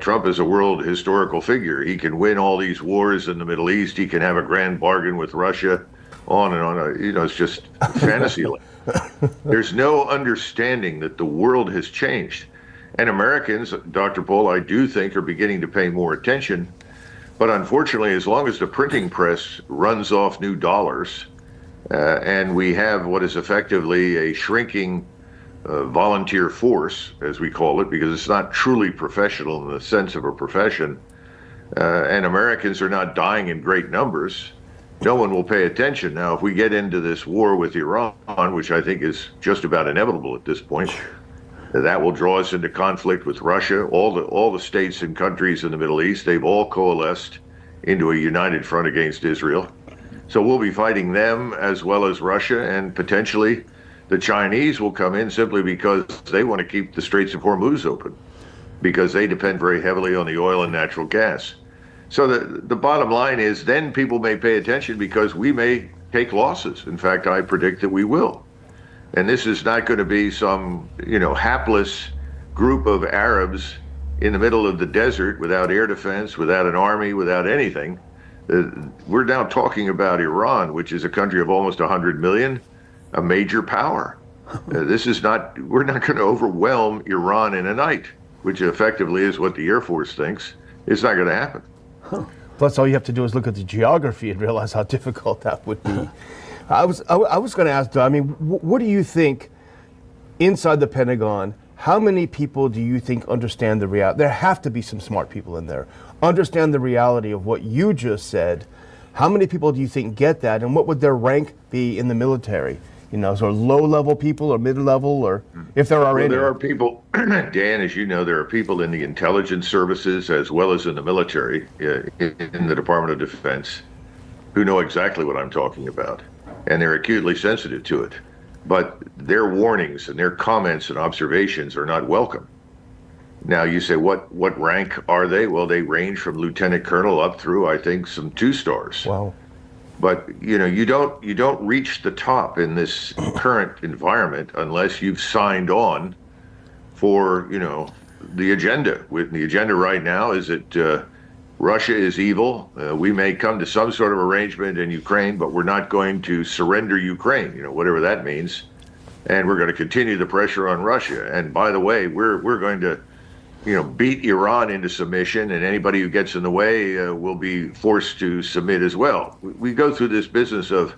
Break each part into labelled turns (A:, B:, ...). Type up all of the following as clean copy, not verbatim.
A: Trump is a world historical figure. He can win all these wars in the Middle East. He can have a grand bargain with Russia, on and on. It's just fantasy land. There's no understanding that the world has changed. And Americans, Dr. Paul, I do think are beginning to pay more attention. But unfortunately, as long as the printing press runs off new dollars, and we have what is effectively a shrinking volunteer force, as we call it, because it's not truly professional in the sense of a profession, and Americans are not dying in great numbers, no one will pay attention. Now, if we get into this war with Iran, which I think is just about inevitable at this point, that will draw us into conflict with Russia. All the states and countries in the Middle East, they've all coalesced into a united front against Israel. So we'll be fighting them as well as Russia, and potentially the Chinese will come in simply because they want to keep the Straits of Hormuz open, because they depend very heavily on the oil and natural gas. So the bottom line is then people may pay attention because we may take losses. In fact, I predict that we will. And this is not going to be some, hapless group of Arabs in the middle of the desert without air defense, without an army, without anything. We're now talking about Iran, which is a country of almost 100 million, a major power. We're not going to overwhelm Iran in a night, which effectively is what the Air Force thinks. It's not going to happen.
B: Plus, all you have to do is look at the geography and realize how difficult that would be. I was going to ask, what do you think inside the Pentagon? How many people do you think understand the reality? There have to be some smart people in there. Understand the reality of what you just said. How many people do you think get that? And what would their rank be in the military? Sort of low-level people or mid-level, or if there are any?
A: There are people, Dan, as you know, there are people in the intelligence services as well as in the military, in the Department of Defense, who know exactly what I'm talking about. And they're acutely sensitive to it. But their warnings and their comments and observations are not welcome. Now, you say, what rank are they? Well, they range from lieutenant colonel up through, I think, some 2 stars.
B: Wow.
A: But, you don't reach the top in this current environment unless you've signed on for, the agenda. The agenda right now is that Russia is evil. We may come to some sort of arrangement in Ukraine, but we're not going to surrender Ukraine, whatever that means. And we're going to continue the pressure on Russia. And by the way, we're going to, beat Iran into submission, and anybody who gets in the way will be forced to submit as well. We go through this business of,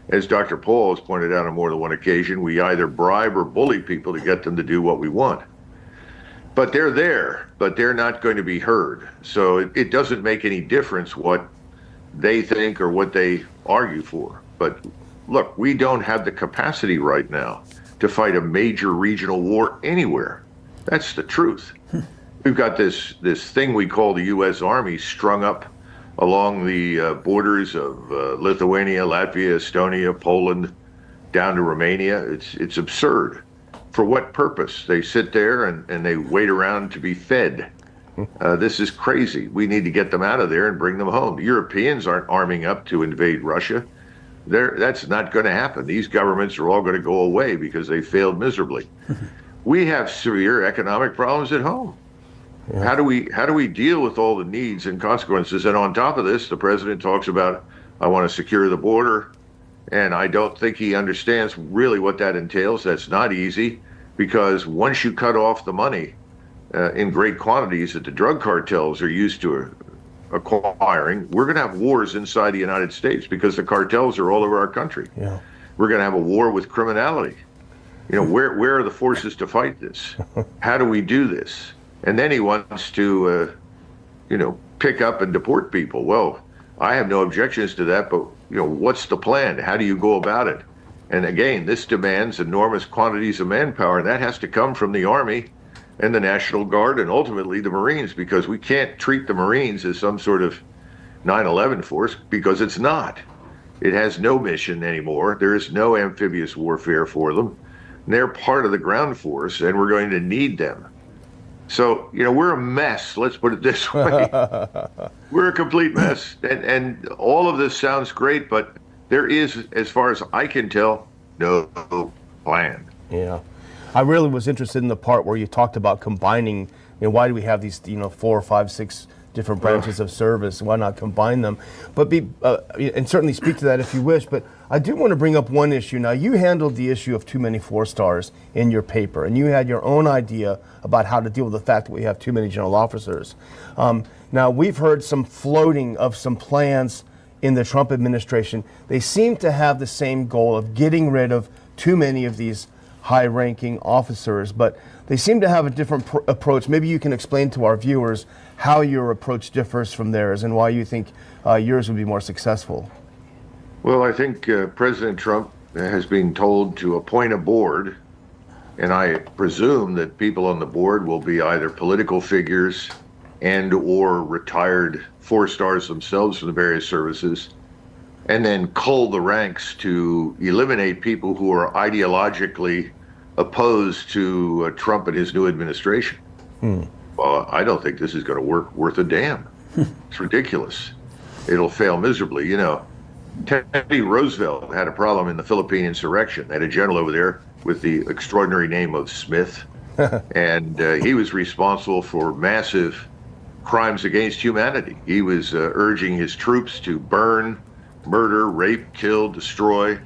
A: as Dr. Paul has pointed out on more than one occasion, we either bribe or bully people to get them to do what we want. But they're there, but they're not going to be heard. So it doesn't make any difference what they think or what they argue for. But look, we don't have the capacity right now to fight a major regional war anywhere. That's the truth. We've got this thing we call the U.S. Army strung up along the borders of Lithuania, Latvia, Estonia, Poland, down to Romania. It's absurd. For what purpose? They sit there and they wait around to be fed. This is crazy. We need to get them out of there and bring them home. The Europeans aren't arming up to invade Russia. That's not going to happen. These governments are all going to go away because they failed miserably. We have severe economic problems at home. Yeah. How do we deal with all the needs and consequences? And on top of this, the president talks about, I want to secure the border. And I don't think he understands really what that entails. That's not easy, because once you cut off the money in great quantities that the drug cartels are used to acquiring, we're going to have wars inside the United States because the cartels are all over our country. Yeah. We're going to have a war with criminality. Where are the forces to fight this? How do we do this? And then he wants to, pick up and deport people. Well, I have no objections to that, but what's the plan? How do you go about it? And again, this demands enormous quantities of manpower, and that has to come from the Army and the National Guard and ultimately the Marines, because we can't treat the Marines as some sort of 9/11 force, because it's not. It has no mission anymore. There is no amphibious warfare for them. They're part of the ground force, and we're going to need them. So, we're a mess. Let's put it this way. We're a complete mess. And all of this sounds great, but there is, as far as I can tell, no plan.
B: Yeah. I really was interested in the part where you talked about combining why do we have these 4, 5, 6 different branches of service? Why not combine them? But and certainly speak to that if you wish. But I do want to bring up one issue. Now, you handled the issue of too many 4-stars in your paper, and you had your own idea about how to deal with the fact that we have too many general officers. Now, we've heard some floating of some plans in the Trump administration. They seem to have the same goal of getting rid of too many of these high-ranking officers, but they seem to have a different approach. Maybe you can explain to our viewers how your approach differs from theirs and why you think yours would be more successful.
A: Well, I think President Trump has been told to appoint a board, and I presume that people on the board will be either political figures and or retired 4-stars themselves from the various services, and then cull the ranks to eliminate people who are ideologically opposed to Trump and his new administration. Well, I don't think this is going to work worth a damn. It's ridiculous. It'll fail miserably. Teddy Roosevelt had a problem in the Philippine insurrection. They had a general over there with the extraordinary name of Smith, and he was responsible for massive crimes against humanity. He was urging his troops to burn, murder, rape, kill, destroy.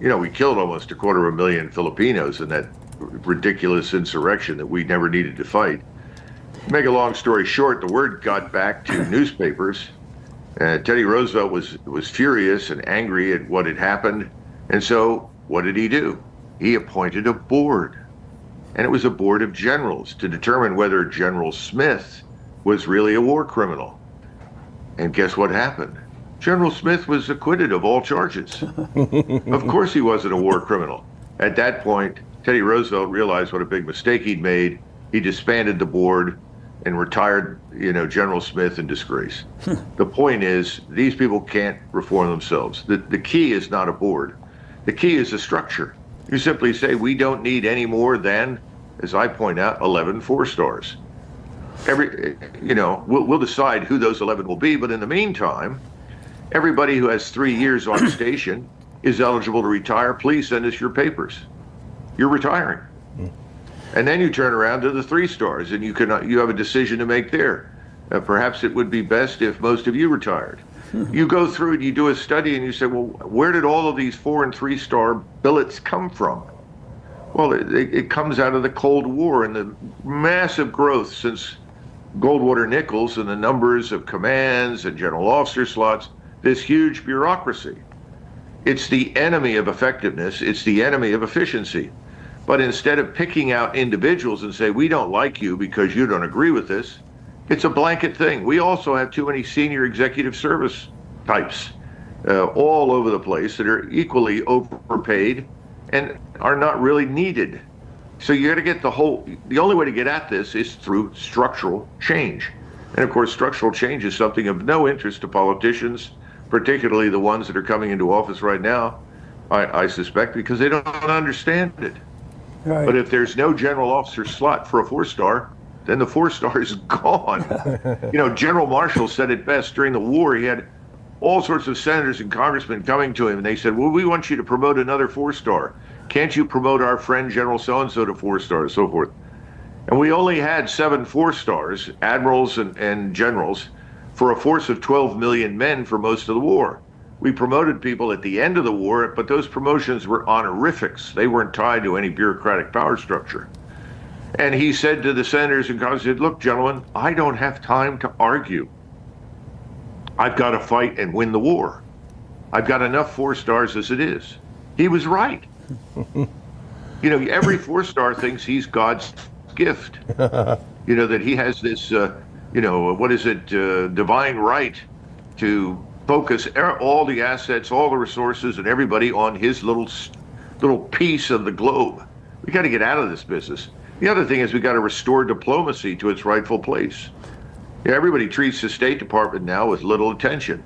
A: We killed almost 250,000 Filipinos in that ridiculous insurrection that we never needed to fight. Make a long story short, the word got back to newspapers. Teddy Roosevelt was furious and angry at what had happened. And so what did he do? He appointed a board. And it was a board of generals to determine whether General Smith was really a war criminal. And guess what happened? General Smith was acquitted of all charges. Of course he wasn't a war criminal. At that point, Teddy Roosevelt realized what a big mistake he'd made. He disbanded the board and retired, General Smith in disgrace. The point is, these people can't reform themselves. The key is not a board. The key is a structure. You simply say, we don't need any more than, as I point out, 11 4-stars. We'll decide who those 11 will be, but in the meantime, everybody who has 3 years on station is eligible to retire. Please send us your papers. You're retiring. And then you turn around to the 3-stars, and you have a decision to make there. Perhaps it would be best if most of you retired. You go through and you do a study and you say, well, where did all of these 4- and 3-star billets come from? Well, it comes out of the Cold War and the massive growth since Goldwater Nichols and the numbers of commands and general officer slots, this huge bureaucracy. It's the enemy of effectiveness. It's the enemy of efficiency. But instead of picking out individuals and say, we don't like you because you don't agree with this, it's a blanket thing. We also have too many senior executive service types all over the place that are equally overpaid and are not really needed. So you got to get the only way to get at this is through structural change. And of course, structural change is something of no interest to politicians, particularly the ones that are coming into office right now, I suspect, because they don't understand it. Right. But if there's no general officer slot for a 4-star, then the 4-star is gone. General Marshall said it best during the war. He had all sorts of senators and congressmen coming to him, and they said, well, we want you to promote another 4-star. Can't you promote our friend General so-and-so to 4-stars, so forth? And we only had 7 4-stars, admirals and generals, for a force of 12 million men for most of the war. We promoted people at the end of the war, but those promotions were honorifics. They weren't tied to any bureaucratic power structure. And he said to the senators and congressmen, look, gentlemen, I don't have time to argue. I've got to fight and win the war. I've got enough 4-stars as it is. He was right. Every 4-star thinks he's God's gift. That he has this, divine right to focus all the assets, all the resources, and everybody on his little piece of the globe. We got to get out of this business. The other thing is we got to restore diplomacy to its rightful place. Everybody treats the State Department now with little attention.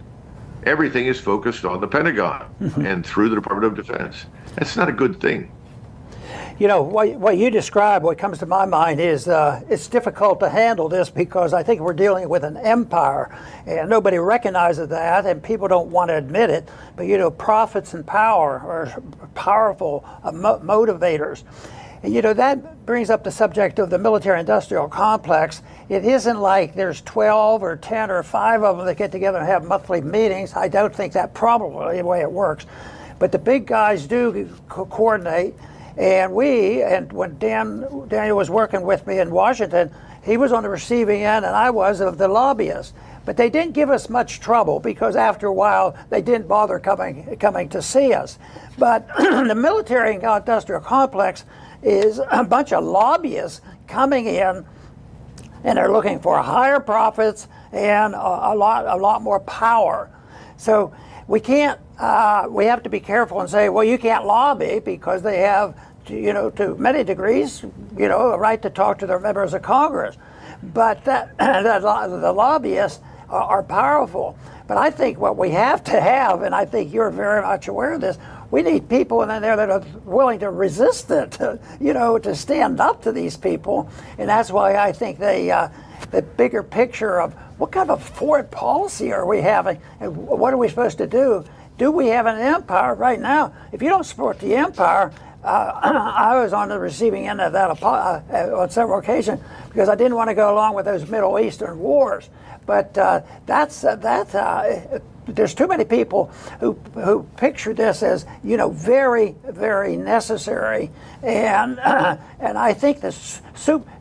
A: Everything is focused on the Pentagon and through the Department of Defense. That's not a good thing.
C: What you describe, what comes to my mind is it's difficult to handle this because I think we're dealing with an empire and nobody recognizes that and people don't want to admit it. But, profits and power are powerful motivators. And that brings up the subject of the military-industrial complex. It isn't like there's 12 or 10 or 5 of them that get together and have monthly meetings. I don't think that probably the way it works. But the big guys do coordinate. And when Daniel was working with me in Washington, he was on the receiving end and I was of the lobbyists. But they didn't give us much trouble because after a while they didn't bother coming to see us. But the military-industrial complex is a bunch of lobbyists coming in, and they're looking for higher profits and a lot more power. So we can't. We have to be careful and say, well, you can't lobby because they have, to many degrees, a right to talk to their members of Congress. But the lobbyists are powerful. But I think what we have to have, and I think you're very much aware of this, we need people in there that are willing to resist it, to stand up to these people. And that's why I think the bigger picture of what kind of foreign policy are we having and what are we supposed to do? Do we have an empire right now? If you don't support the empire, I was on the receiving end of that on several occasions because I didn't want to go along with those Middle Eastern wars. But there's too many people who picture this as very, very necessary, and I think this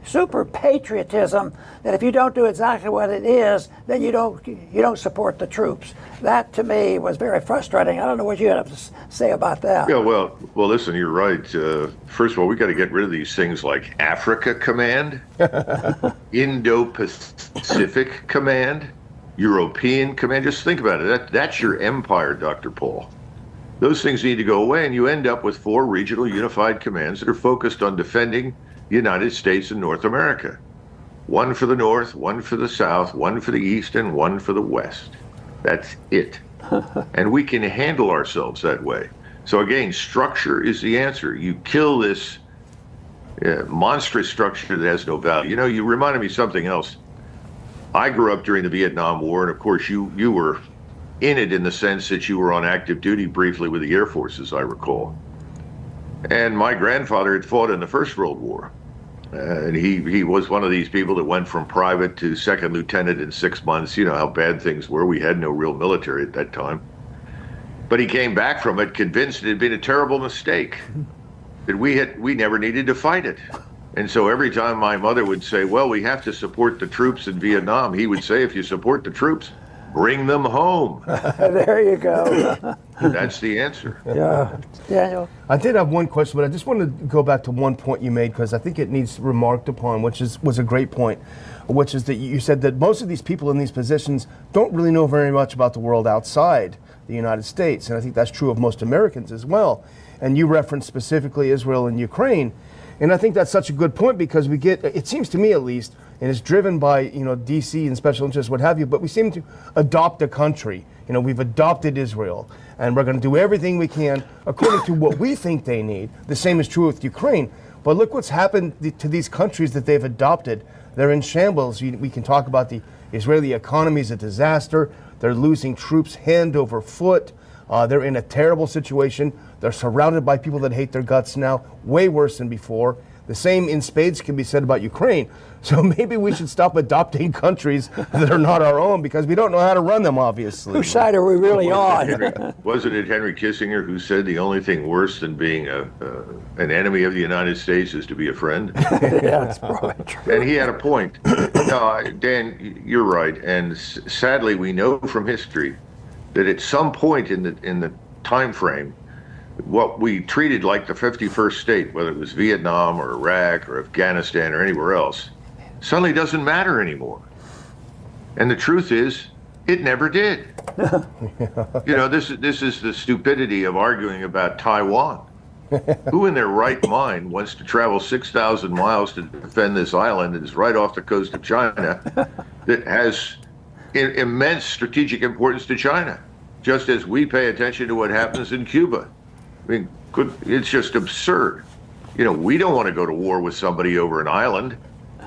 C: super patriotism that if you don't do exactly what it is, then you don't support the troops. That to me was very frustrating. I don't know what you have to say about that.
A: Yeah, well, listen, you're right. First of all, we got to get rid of these things like Africa Command, Indo-Pacific Command, European Command. Just think about it. That's your empire, Dr. Paul. Those things need to go away, and you end up with 4 regional unified commands that are focused on defending the United States and North America. One for the North, one for the South, one for the East, and one for the West. That's it. And we can handle ourselves that way. So again, structure is the answer. You kill this monstrous structure that has no value. You reminded me of something else. I grew up during the Vietnam War, and of course you were in it in the sense that you were on active duty briefly with the Air Force, as I recall. And my grandfather had fought in the First World War. And he was one of these people that went from private to second lieutenant in 6 months. You know how bad things were. We had no real military at that time. But he came back from it convinced it had been a terrible mistake, that we never needed to fight it. And so every time my mother would say, well, we have to support the troops in Vietnam, he would say, if you support the troops, bring them home.
C: There you go.
A: That's the answer.
C: Yeah. Daniel?
B: I did have one question, but I just wanted to go back to one point you made because I think it needs remarked upon, which was a great point, which is that you said that most of these people in these positions don't really know very much about the world outside the United States. And I think that's true of most Americans as well. And you referenced specifically Israel and Ukraine. And I think that's such a good point because we get, it seems to me at least, and it's driven by, DC and special interests, what have you, but we seem to adopt a country. We've adopted Israel, and we're going to do everything we can according to what we think they need. The same is true with Ukraine. But look what's happened to these countries that they've adopted. They're in shambles. We can talk about the Israeli economy is a disaster. They're losing troops hand over foot. They're in a terrible situation. They're surrounded by people that hate their guts now, way worse than before. The same in spades can be said about Ukraine. So maybe we should stop adopting countries that are not our own because we don't know how to run them, obviously.
C: Whose side are we really on?
A: Wasn't it Henry Kissinger who said the only thing worse than being an enemy of the United States is to be a friend?
C: Yeah, that's probably true.
A: And he had a point. No, Dan, you're right. And sadly, we know from history that at some point in the time frame, what we treated like the 51st state, whether it was Vietnam or Iraq or Afghanistan or anywhere else, suddenly doesn't matter anymore. And the truth is, it never did. This is the stupidity of arguing about Taiwan. Who in their right mind wants to travel 6,000 miles to defend this island that is right off the coast of China that has immense strategic importance to China, just as we pay attention to what happens in Cuba? I mean, it's just absurd. We don't want to go to war with somebody over an island.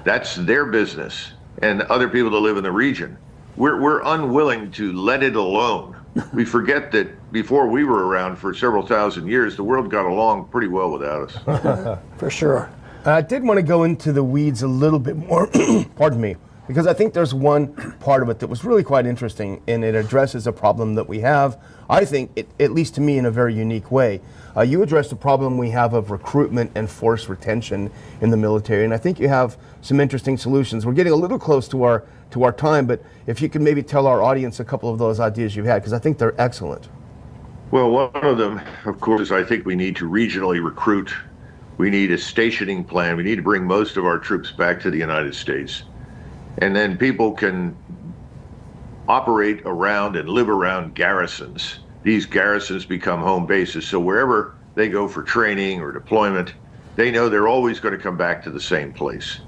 A: That's their business and other people that live in the region. We're unwilling to let it alone. We forget that before we were around for several thousand years, the world got along pretty well without us.
C: For sure.
B: I did want to go into the weeds a little bit more, pardon me, because I think there's one part of it that was really quite interesting, and it addresses a problem that we have, I think, at least to me, in a very unique way. You addressed the problem we have of recruitment and force retention in the military, and I think you have some interesting solutions. We're getting a little close to our time, but if you could maybe tell our audience a couple of those ideas you've had, because I think they're excellent.
A: Well, one of them, of course, is I think we need to regionally recruit. We need a stationing plan. We need to bring most of our troops back to the United States. And then people can operate around and live around garrisons. These garrisons become home bases. So wherever they go for training or deployment, they know they're always going to come back to the same place.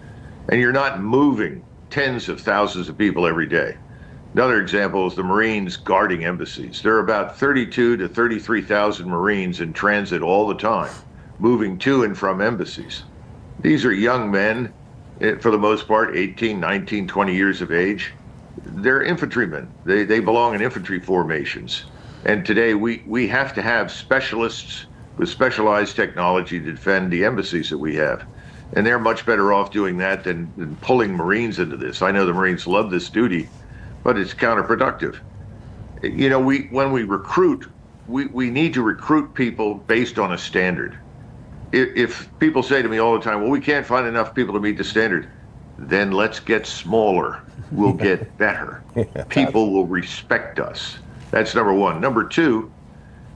A: And you're not moving tens of thousands of people every day. Another example is the Marines guarding embassies. There are about 32 to 33,000 Marines in transit all the time, moving to and from embassies. These are young men, for the most part, 18, 19, 20 years of age. They're infantrymen. They belong in infantry formations. And today we have to have specialists with specialized technology to defend the embassies that we have. And they're much better off doing that than pulling Marines into this. I know the Marines love this duty, but it's counterproductive. You know, when we recruit, we need to recruit people based on a standard. If people say to me all the time, well, we can't find enough people to meet the standard, then let's get smaller. We'll get better. People will respect us. That's number one. Number two,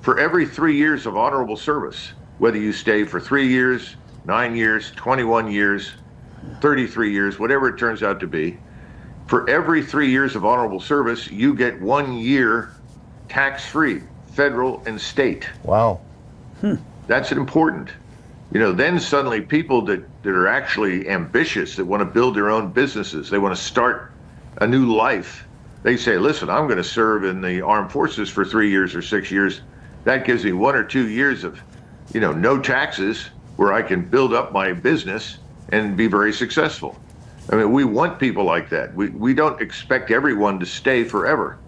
A: for every 3 years of honorable service, whether you stay for 3 years, 9 years, 21 years, 33 years, whatever it turns out to be, for every 3 years of honorable service, you get 1 year tax-free, federal and state.
B: Wow.
A: That's important. You know, then suddenly people that are actually ambitious, that want to build their own businesses, they want to start a new life, they say, listen, I'm going to serve in the armed forces for 3 years or 6 years. That gives me 1 or 2 years of, you know, no taxes, where I can build up my business and be very successful. I mean, we want people like that. We don't expect everyone to stay forever.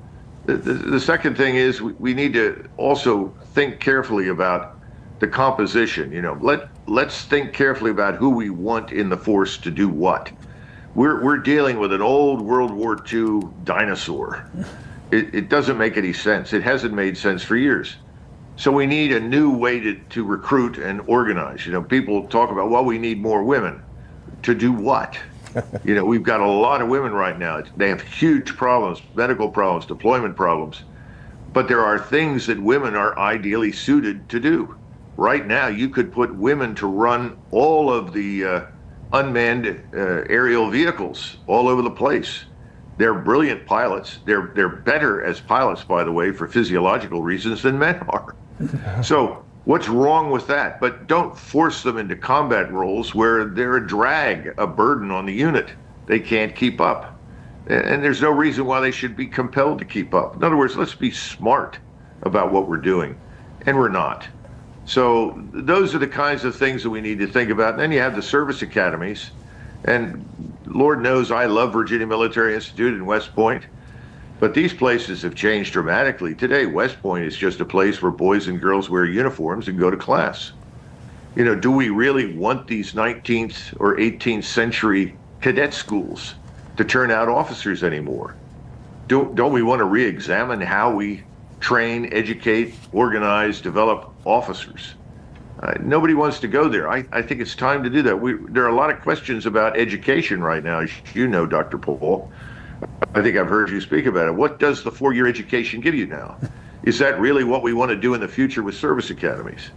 A: The second thing is we need to also think carefully about the composition. You know, let's think carefully about who we want in the force to do what. We're dealing with an old World War II dinosaur. It doesn't make any sense. It hasn't made sense for years. So we need a new way to recruit and organize. You know, people talk about, well, we need more women. To do what? You know, we've got a lot of women right now. They have huge problems, medical problems, deployment problems. But there are things that women are ideally suited to do. Right now, you could put women to run all of the unmanned aerial vehicles all over the place. They're brilliant pilots. They're better as pilots, by the way, for physiological reasons than men are. So what's wrong with that? But don't force them into combat roles where they're a drag, a burden on the unit. They can't keep up. And there's no reason why they should be compelled to keep up. In other words, let's be smart about what we're doing. And we're not. So those are the kinds of things that we need to think about. And then you have the service academies. And Lord knows I love Virginia Military Institute in West Point. But these places have changed dramatically. Today, West Point is just a place where boys and girls wear uniforms and go to class. You know, do we really want these 19th or 18th century cadet schools to turn out officers anymore? Don't we want to re-examine how we train, educate, organize, develop officers? Nobody wants to go there. I think it's time to do that. There are a lot of questions about education right now, as you know, Dr. Paul. I think I've heard you speak about it. What does the 4-year education give you now? Is that really what we want to do in the future with service academies?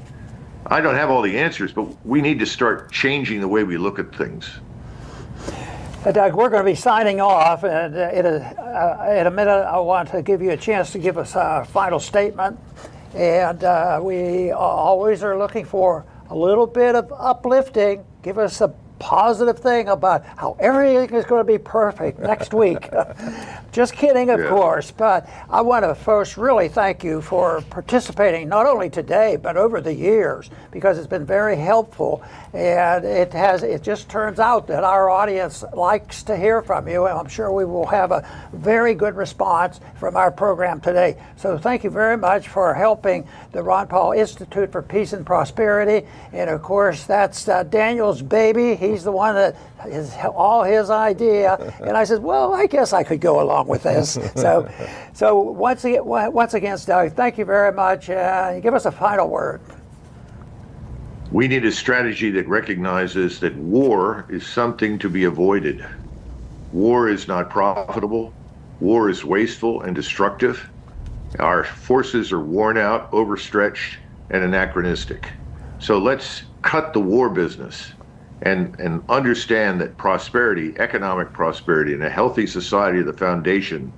A: I don't have all the answers, but we need to start changing the way we look at things.
C: Doug, we're going to be signing off, and in a minute I want to give you a chance to give us a final statement. And we always are looking for a little bit of uplifting. Give us a positive thing about how everything is going to be perfect next week. Just kidding, of course. But I want to first really thank you for participating not only today but over the years, because it's been very helpful, and it just turns out that our audience likes to hear from you, and I'm sure we will have a very good response from our program today. So thank you very much for helping the Ron Paul Institute for Peace and Prosperity. And of course, that's Daniel's baby. He's the one that is all his idea. And I said, well, I guess I could go along with this. So once again, Doug, thank you very much. Give us a final word.
A: We need a strategy that recognizes that war is something to be avoided. War is not profitable. War is wasteful and destructive. Our forces are worn out, overstretched, and anachronistic. So let's cut the war business and understand that prosperity, economic prosperity, and a healthy society are the foundation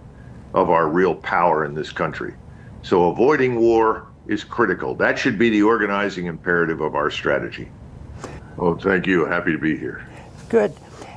A: of our real power in this country. So avoiding war is critical. That should be the organizing imperative of our strategy. Oh, thank you. Happy to be here.
C: Good.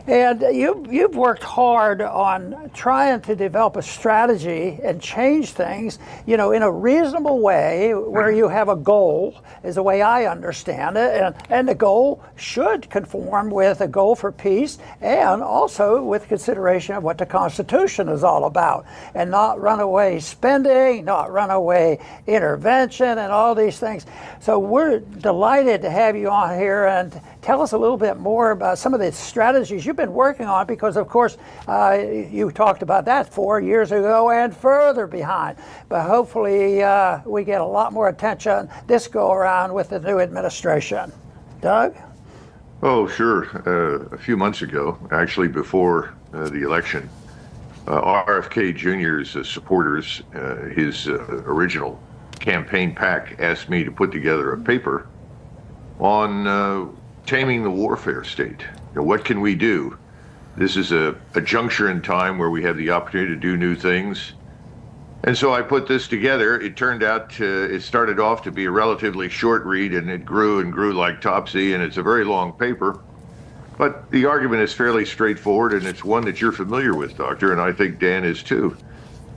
C: And you've worked hard on trying to develop a strategy and change things, in a reasonable way where you have a goal, is the way I understand it. And the goal should conform with a goal for peace and also with consideration of what the Constitution is all about, and not runaway spending, not runaway intervention, and all these things. So we're delighted to have you on here, and tell us a little bit more about some of the strategies you've been working on, because of course you talked about that 4 years ago and further behind. But hopefully we get a lot more attention this go around with the new administration. Doug?
A: Oh, sure. A few months ago, actually before the election, RFK Jr.'s supporters, his original campaign PAC, asked me to put together a paper on taming the warfare state. What can we do? This is a juncture in time where we have the opportunity to do new things. And so I put this together. It turned out it started off to be a relatively short read, and it grew and grew like Topsy, and it's a very long paper. But the argument is fairly straightforward, and it's one that you're familiar with, Doctor, and I think Dan is too.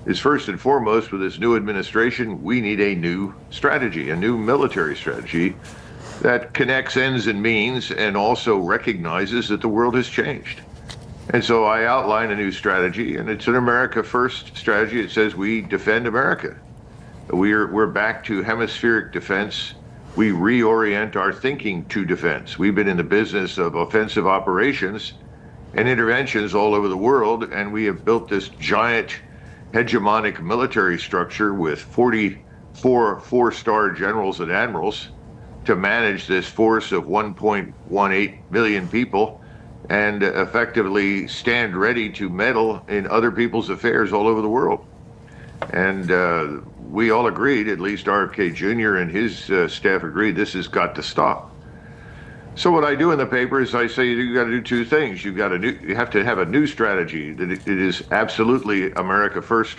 A: Is first and foremost, with this new administration, we need a new strategy, a new military strategy that connects ends and means and also recognizes that the world has changed. And so I outline a new strategy, and it's an America First strategy. It says we defend America. We're back to hemispheric defense. We reorient our thinking to defense. We've been in the business of offensive operations and interventions all over the world, and we have built this giant hegemonic military structure with 44 four-star generals and admirals to manage this force of 1.18 million people and effectively stand ready to meddle in other people's affairs all over the world. And we all agreed, at least RFK Jr. and his staff agreed, this has got to stop. So what I do in the paper is I say you got to do two things. You have to have a new strategy that it is absolutely America First.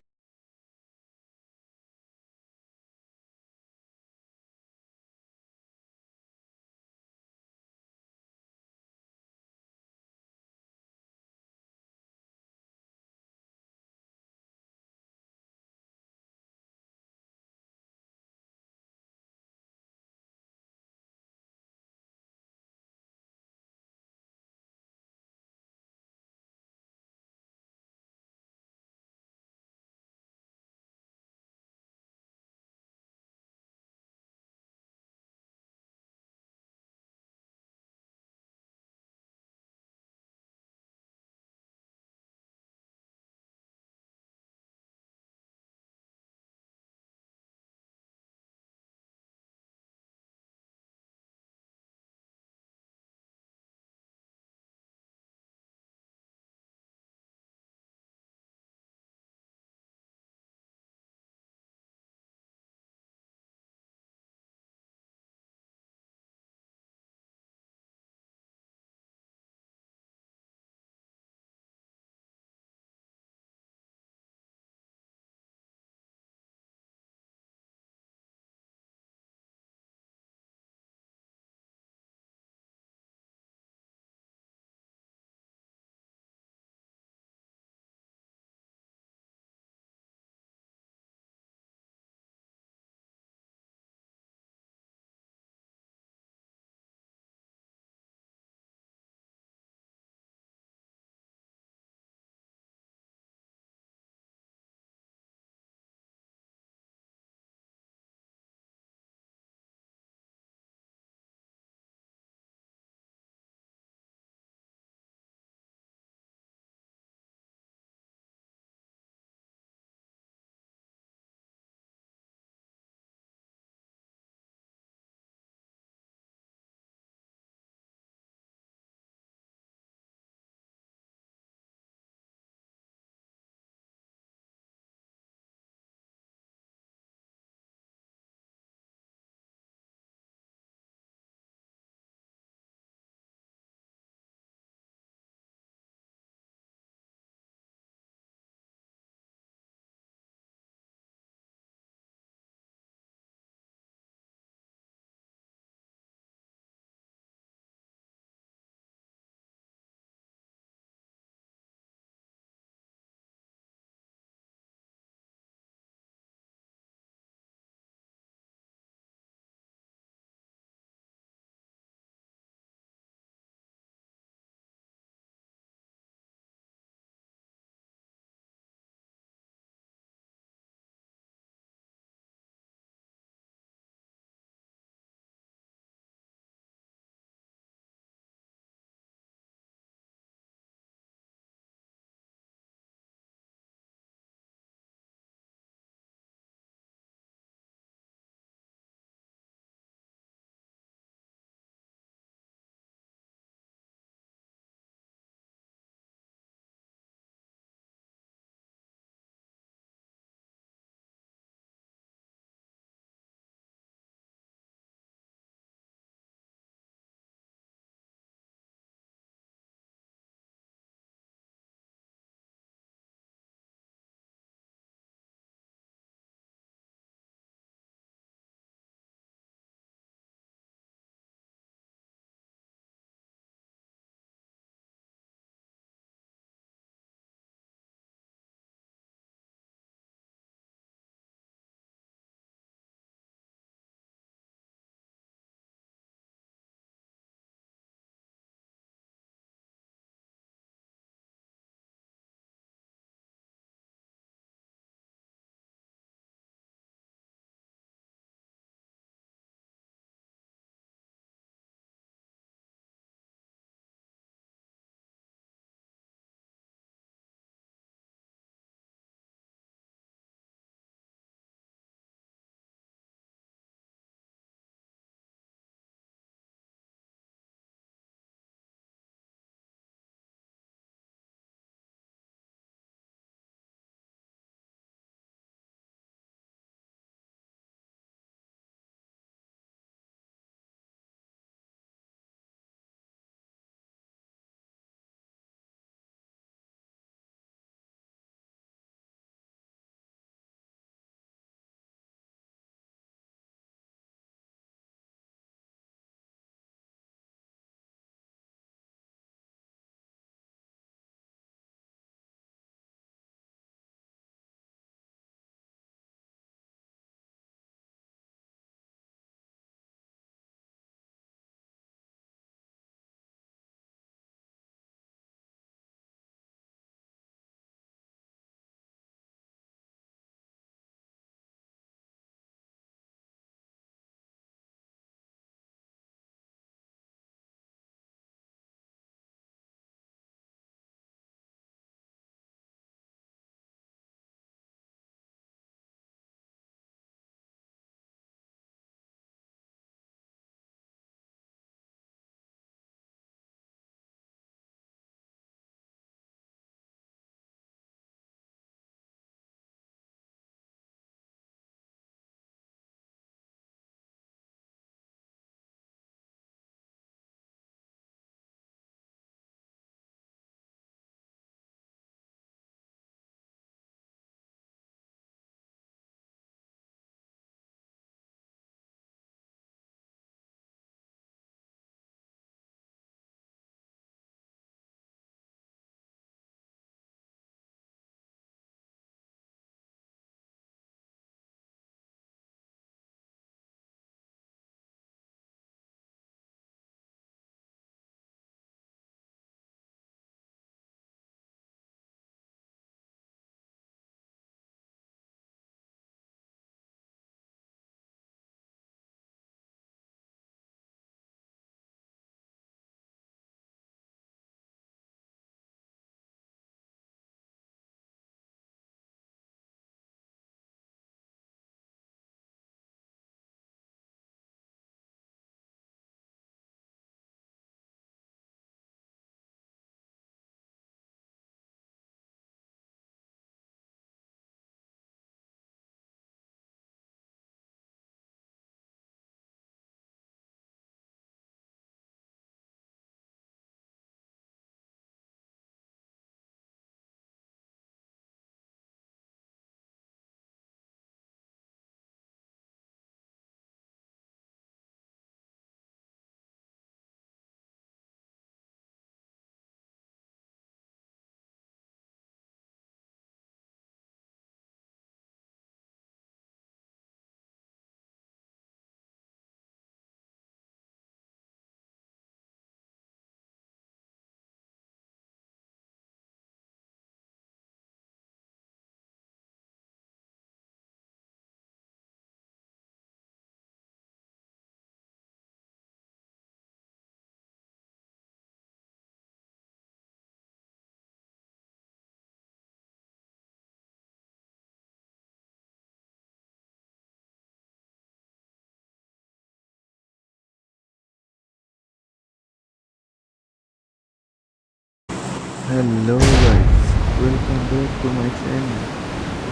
D: Hello guys, welcome back to my channel.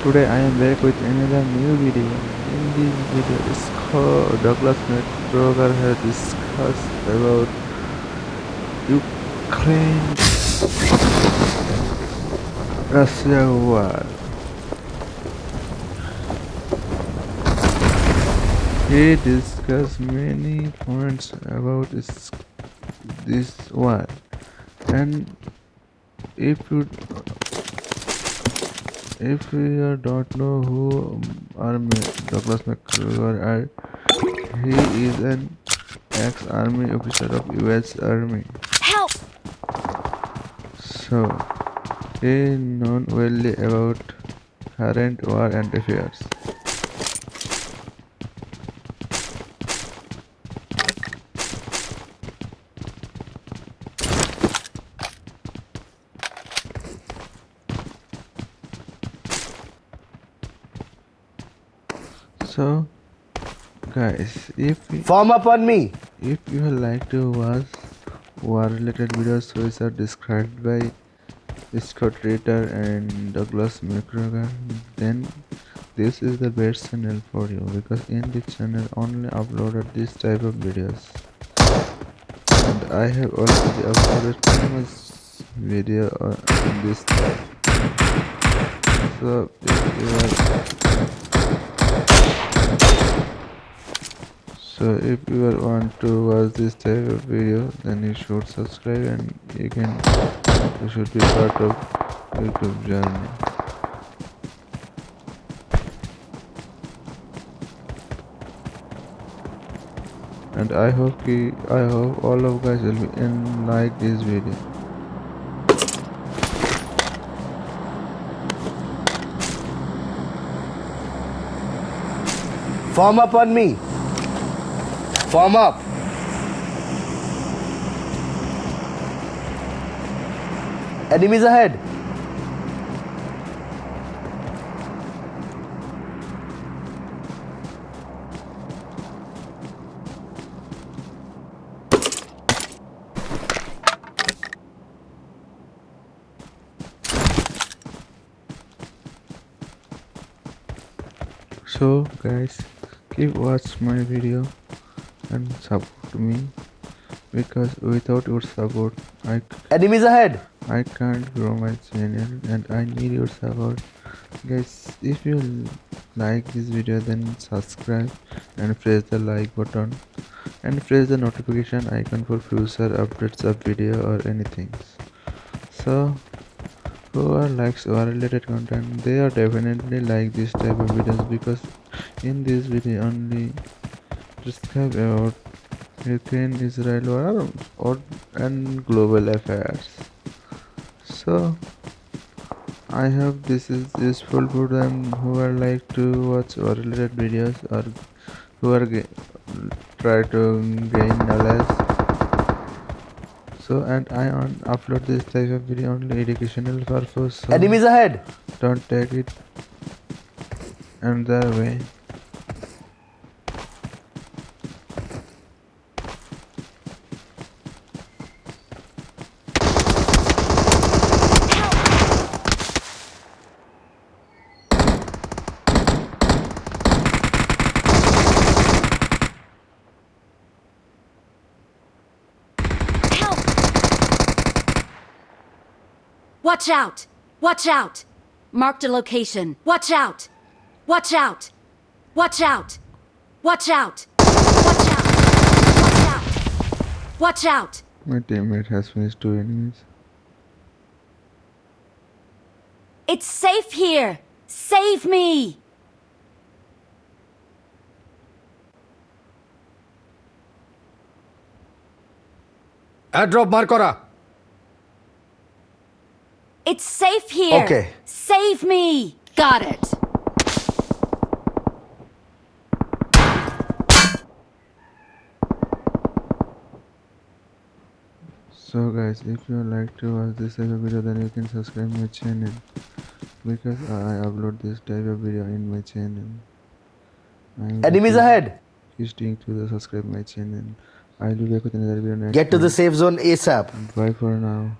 D: Today I am back with another new video. In this video, Douglas Macgregor has discussed about Ukraine-Russia war. He discussed many points about this war, and if you don't know who Douglas Macgregor are, he is an ex-army officer of U.S. Army.
E: Help!
D: So, he known well about current war and affairs. So, guys,
B: Form up on me.
D: if you like to watch war-related videos which are described by Scott Ritter and Douglas Macgregor, then this is the best channel for you, because in this channel only uploaded this type of videos, and I have already uploaded too much video on this type. So if you want to watch this type of video, then you should subscribe, and you should be part of YouTube journey. And I hope all of guys will be like this video.
B: Form up on me. Form up. Enemies ahead.
D: So guys, keep watch my video and support me, because without your support
B: Enemies ahead.
D: I can't grow my channel, and I need your support. Guys, if you like this video, then subscribe and press the like button and press the notification icon for future updates of video or anything. So whoever likes war related content, they are definitely like this type of videos, because in this video only describe about Ukraine Israel war and global affairs. So I hope this is useful for them who are like to watch war related videos, or who are try to gain knowledge. So, and I upload this type of video only educational purpose. So
B: Enemies ahead.
D: don't take it another way.
E: Help! Watch out! Watch out! Marked a location. Watch out! Watch out! Watch out! Watch out! Watch out! Watch out! Watch out!
D: My teammate has finished 2 enemies.
E: It's safe here! Save me!
B: Airdrop mark kora.
E: It's safe here!
B: Okay.
E: Save me! Got it!
D: So guys, if you like to watch this type of video, then you can subscribe my channel, because I upload this type of video in my channel.
B: Enemies ahead.
D: Keep staying to the subscribe my channel. I'll be back with another video next
B: Get to the
D: time.
B: safe zone ASAP.
D: Bye for now.